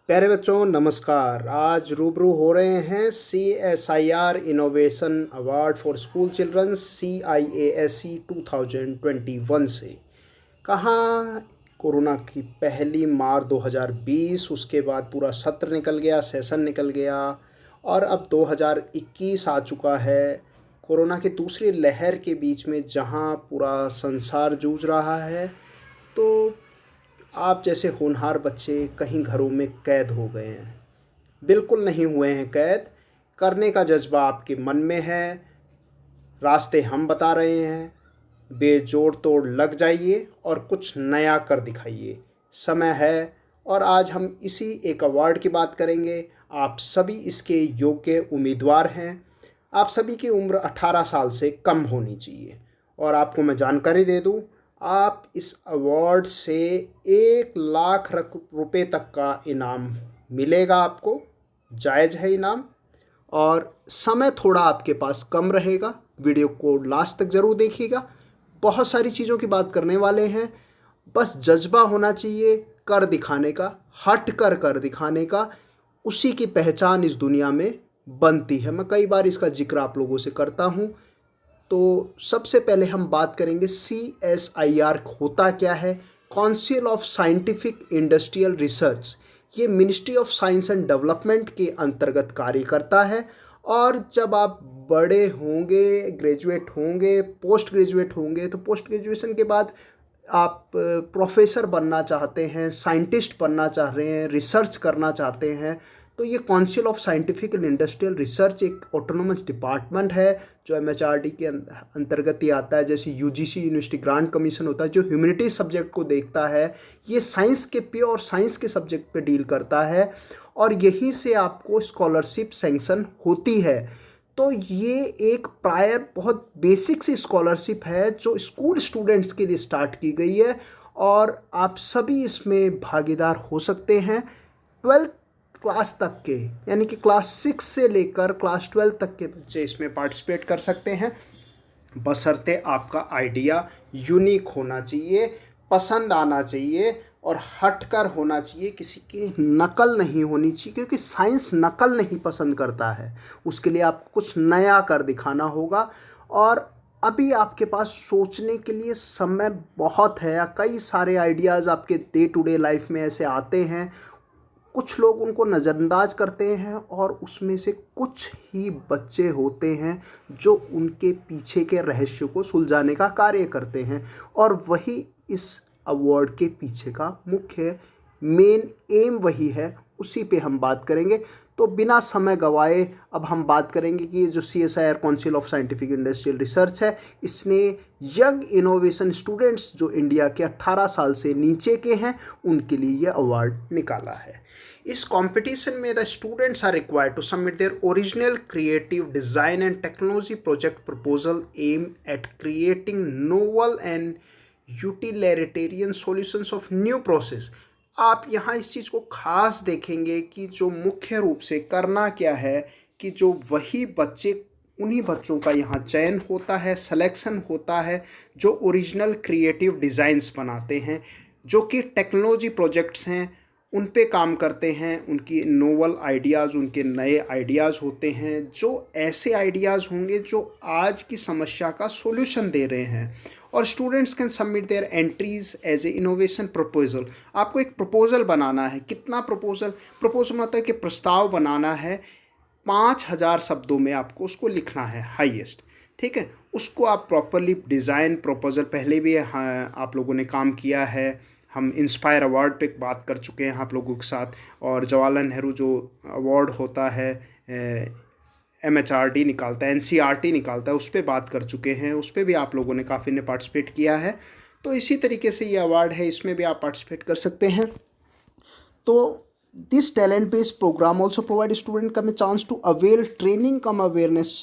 प्यारे बच्चों नमस्कार। आज रूबरू हो रहे हैं CSIR innovation award for school childrens CIASE 2021 से। कहाँ कोरोना की पहली मार 2020, उसके बाद पूरा सत्र निकल गया, सेशन निकल गया और अब 2021 आ चुका है। कोरोना की दूसरी लहर के बीच में जहाँ पूरा संसार जूझ रहा है, तो आप जैसे होनहार बच्चे कहीं घरों में कैद हो गए हैं। बिल्कुल नहीं हुए हैं कैद। करने का जज्बा आपके मन में है। रास्ते हम बता रहे हैं। बेजोड़ तोड़ लग जाइए और कुछ नया कर दिखाइए। समय है। और आज हम इसी एक अवार्ड की बात करेंगे। आप सभी इसके योग्य उम्मीदवार हैं। आप सभी की उम्र 18 साल से कम होनी चाहिए। और आपको मैं जानकारी दे दूं, आप इस अवार्ड से 1 लाख रुपए तक का इनाम मिलेगा आपको। जायज़ है इनाम। और समय थोड़ा आपके पास कम रहेगा। वीडियो को लास्ट तक ज़रूर देखिएगा। बहुत सारी चीज़ों की बात करने वाले हैं। बस जज्बा होना चाहिए कर दिखाने का, हट कर दिखाने का। उसी की पहचान इस दुनिया में बनती है। मैं कई बार इसका जिक्र आप लोगों से करता हूँ। तो सबसे पहले हम बात करेंगे CSIR होता क्या है। Council of scientific industrial research. ये ministry of science and development के अंतर्गत कार्य करता है। और जब आप बड़े होंगे, ग्रेजुएट होंगे, पोस्ट ग्रेजुएट होंगे, तो पोस्ट ग्रेजुएशन के बाद आप प्रोफेसर बनना चाहते हैं, साइंटिस्ट बनना चाह रहे हैं, रिसर्च करना चाहते हैं, तो ये council of scientific and industrial research एक ऑटोनोमस डिपार्टमेंट है जो MHRD के अंतर्गत ही आता है। जैसे UGC यूनिवर्सिटी ग्रांट कमीशन होता है जो ह्यूमैनिटीज सब्जेक्ट को देखता है, ये साइंस के प्योर साइंस के सब्जेक्ट पे डील करता है और यहीं से आपको स्कॉलरशिप सैंक्शन होती है। तो ये एक प्रायर बहुत बेसिक सी स्कॉलरशिप है जो स्कूल स्टूडेंट्स के लिए स्टार्ट की गई है और आप सभी इसमें भागीदार हो सकते हैं। 12th क्लास तक के, यानी कि क्लास 6 से लेकर क्लास 12 तक के बच्चे इसमें पार्टिसिपेट कर सकते हैं। बशर्ते आपका आइडिया यूनिक होना चाहिए, पसंद आना चाहिए और हटकर होना चाहिए। किसी की नकल नहीं होनी चाहिए, क्योंकि साइंस नकल नहीं पसंद करता है। उसके लिए आपको कुछ नया कर दिखाना होगा। और अभी आपके पास सोचने के लिए समय बहुत है। कई सारे आइडियाज़ आपके डे टू डे लाइफ में ऐसे आते हैं, कुछ लोग उनको नज़रअंदाज करते हैं और उसमें से कुछ ही बच्चे होते हैं जो उनके पीछे के रहस्य को सुलझाने का कार्य करते हैं। और वही इस अवार्ड के पीछे का मुख्य मेन एम वही है। उसी पे हम बात करेंगे। तो बिना समय गवाए अब हम बात करेंगे कि ये जो CSIR council of scientific industrial research है, इसने यंग इनोवेशन स्टूडेंट्स जो इंडिया के 18 साल से नीचे के हैं उनके लिए ये अवार्ड निकाला है। इस कंपटीशन में the students are required to submit their original creative design and technology project proposal aim at creating novel and utilitarian solutions of new process. आप यहाँ इस चीज़ को खास देखेंगे कि जो मुख्य रूप से करना क्या है कि जो वही बच्चे, उन्हीं बच्चों का यहाँ चयन होता है, सिलेक्शन होता है जो ओरिजिनल क्रिएटिव डिज़ाइंस बनाते हैं, जो कि टेक्नोलॉजी प्रोजेक्ट्स हैं, उन पे काम करते हैं। उनकी नोवल आइडियाज़, उनके नए आइडियाज़ होते हैं, जो ऐसे आइडियाज़ होंगे जो आज की समस्या का सॉल्यूशन दे रहे हैं। और students can submit their entries as a innovation proposal. आपको एक प्रपोजल बनाना है। कितना प्रपोजल मतलब कि प्रस्ताव बनाना है। 5000 शब्दों में आपको उसको लिखना है हाईएस्ट। ठीक है, उसको आप प्रॉपरली डिज़ाइन प्रपोजल, पहले भी हाँ, आप लोगों ने काम किया है। हम इंस्पायर अवार्ड पे बात कर चुके हैं आप लोगों के साथ। और जवाहरलाल नेहरू जो अवार्ड होता है MHRD निकालता है, NCERT निकालता है, उस पर बात कर चुके हैं। उस पर भी आप लोगों ने काफ़ी ने पार्टिसिपेट किया है। तो इसी तरीके से ये अवार्ड है, इसमें भी आप पार्टिसिपेट कर सकते हैं। तो this talent based program also provide student cum a chance to avail training cum awareness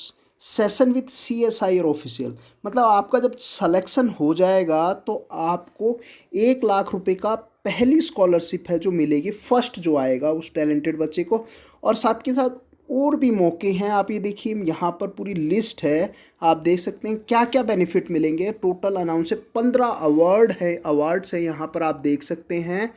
session with CSIR official. मतलब आपका जब सिलेक्शन हो जाएगा तो आपको 1 लाख रुपए का पहली स्कॉलरशिप है जो मिलेगी, फर्स्ट जो आएगा उस टैलेंटेड बच्चे को। और साथ के साथ और भी मौके हैं। आप ये देखिए, यहाँ पर पूरी लिस्ट है, आप देख सकते हैं क्या क्या बेनिफिट मिलेंगे। टोटल अनाउंस है 15 अवार्ड्स है यहाँ पर, आप देख सकते हैं।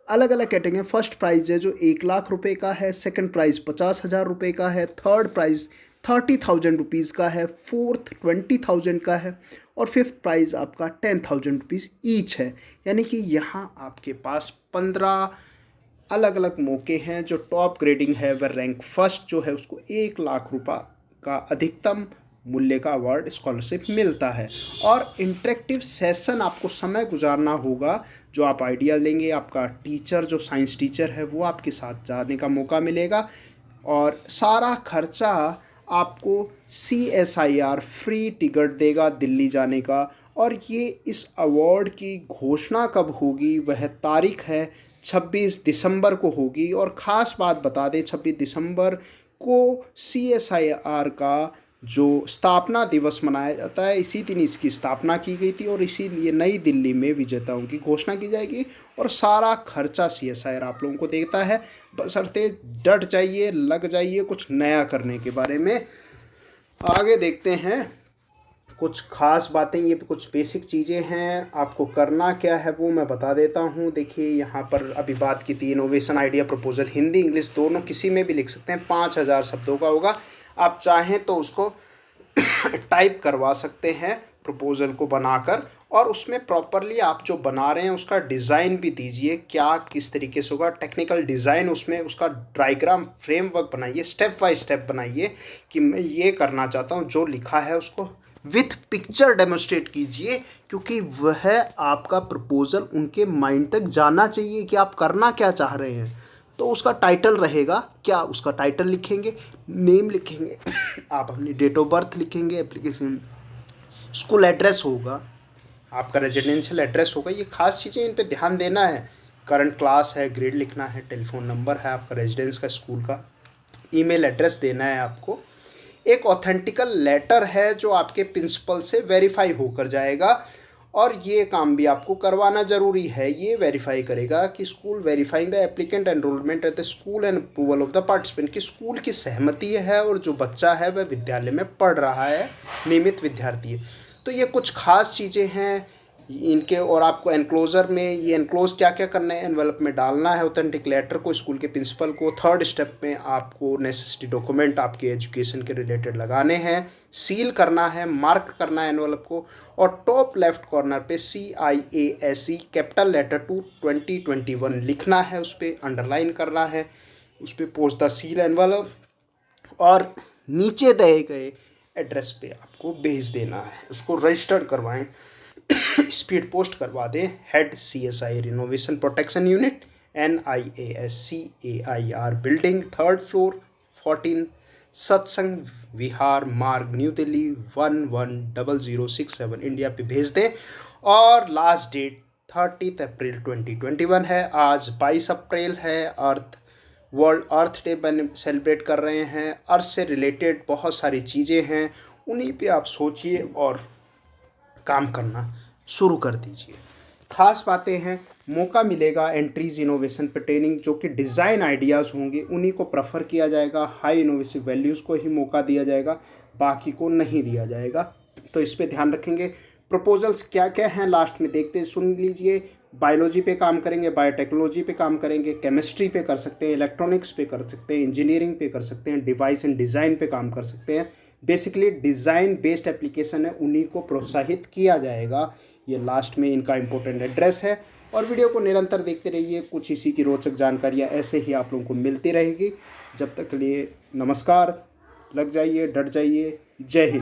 अलग अलग कैटेगरी। फर्स्ट प्राइज़ है जो 1 लाख रुपए का है, सेकंड प्राइज़ 50,000 रुपये का है, थर्ड प्राइज़ 30,000 रुपीज़ का है, फोर्थ 20,000 का है और फिफ्थ प्राइज़ आपका 10,000 रुपीज़ ईच है। यानी कि यहाँ आपके पास 15 अलग अलग मौके हैं। जो टॉप ग्रेडिंग है वह रैंक फर्स्ट जो है उसको 1 लाख रुपये का अधिकतम मूल्य का अवार्ड स्कॉलरशिप मिलता है। और इंटरेक्टिव सेशन आपको समय गुजारना होगा, जो आप आइडिया लेंगे, आपका टीचर जो साइंस टीचर है वो आपके साथ जाने का मौका मिलेगा और सारा खर्चा आपको CSIR फ्री टिकट देगा दिल्ली जाने का। और ये इस अवार्ड की घोषणा कब होगी, वह तारीख है 26 दिसंबर को होगी। और ख़ास बात बता दें, 26 दिसंबर को CSIR का जो स्थापना दिवस मनाया जाता है, इसी दिन इसकी स्थापना की गई थी और इसीलिए नई दिल्ली में विजेताओं की घोषणा की जाएगी और सारा खर्चा CSIR आप लोगों को देता है। बशर्ते डट जाइए, लग जाइए कुछ नया करने के बारे में। आगे देखते हैं कुछ खास बातें, ये कुछ बेसिक चीज़ें हैं। आपको करना क्या है वो मैं बता देता हूँ। देखिए यहाँ पर अभी बात की थी innovation idea proposal, Hindi English दोनों किसी में भी लिख सकते हैं। 5,000 शब्दों का होगा। आप चाहें तो उसको टाइप करवा सकते हैं प्रपोजल को बनाकर, और उसमें प्रॉपरली आप जो बना रहे हैं उसका डिज़ाइन भी दीजिए, क्या किस तरीके से होगा, टेक्निकल डिज़ाइन उसमें उसका डायग्राम फ्रेमवर्क बनाइए, स्टेप बाय स्टेप बनाइए कि मैं ये करना चाहता हूँ। जो लिखा है उसको विथ पिक्चर डेमोस्ट्रेट कीजिए, क्योंकि वह आपका प्रपोजल उनके माइंड तक जाना चाहिए कि आप करना क्या चाह रहे हैं। तो उसका टाइटल रहेगा, क्या उसका टाइटल लिखेंगे, नेम लिखेंगे, आप अपनी डेट ऑफ बर्थ लिखेंगे, एप्लीकेशन स्कूल एड्रेस होगा, आपका रेजिडेंशियल एड्रेस होगा। ये खास चीज़ें, इन पे ध्यान देना है। करंट क्लास है, ग्रेड लिखना है, टेलीफोन नंबर है आपका रेजिडेंस का, स्कूल का, ईमेल एड्रेस देना है आपको। एक ऑथेंटिकल लेटर है जो आपके प्रिंसिपल से वेरीफाई होकर जाएगा और ये काम भी आपको करवाना ज़रूरी है। ये वेरीफाई करेगा कि school verifying the applicant enrolment at the school and approval of the participant, कि स्कूल की सहमति है और जो बच्चा है वह विद्यालय में पढ़ रहा है, नियमित विद्यार्थी है। तो ये कुछ खास चीज़ें हैं इनके। और आपको एनक्लोज़र में ये एनक्लोज क्या क्या करना है, एनवेलप में डालना है ऑथेंटिक लेटर को स्कूल के प्रिंसिपल को। थर्ड स्टेप में आपको नेसेसिटी डॉक्यूमेंट आपके एजुकेशन के रिलेटेड लगाने हैं, सील करना है, मार्क करना है एनवेलप को, और टॉप लेफ्ट कॉर्नर पे CIASE कैपिटल लेटर टू 2021 लिखना है, उस पर अंडरलाइन करना है, उस पर पोस्ट द सील एनवेलप, और नीचे दिए गए एड्रेस पे आपको भेज देना है। उसको रजिस्टर्ड करवाएं, स्पीड पोस्ट करवा दें। Head CSI renovation protection unit NIASCAIR building, 3rd floor, 14 सत्संग विहार मार्ग, न्यू दिल्ली 110067 इंडिया पे भेज दें। और लास्ट डेट 30 अप्रैल 2021 है। आज 22 अप्रैल है, वर्ल्ड अर्थ डे सेलिब्रेट कर रहे हैं। अर्थ से रिलेटेड बहुत सारी चीज़ें हैं, उन्हीं पे आप सोचिए और काम करना शुरू कर दीजिए। खास बातें हैं, मौका मिलेगा एंट्रीज इनोवेशन पे ट्रेनिंग, जो कि डिज़ाइन आइडियाज़ होंगे उन्हीं को प्रेफर किया जाएगा, हाई इनोवेटिव वैल्यूज़ को ही मौका दिया जाएगा, बाकी को नहीं दिया जाएगा। तो इस पे ध्यान रखेंगे। प्रपोजल्स क्या क्या हैं लास्ट में देखते सुन लीजिए। बायोलॉजी पे काम करेंगे, बायोटेक्नोलॉजी पे काम करेंगे, केमिस्ट्री पे कर सकते हैं, इलेक्ट्रॉनिक्स पे कर सकते हैं, इंजीनियरिंग पे कर सकते हैं, डिवाइस एंड डिज़ाइन पे काम कर सकते हैं। बेसिकली डिज़ाइन बेस्ड एप्लीकेशन है, उन्हीं को प्रोत्साहित किया जाएगा। ये लास्ट में इनका इम्पोर्टेंट एड्रेस है। और वीडियो को निरंतर देखते रहिए, कुछ इसी की रोचक जानकारियाँ ऐसे ही आप लोगों को मिलती रहेगी। जब तक के लिए नमस्कार, लग जाइए, डट जाइए, जय हिंद।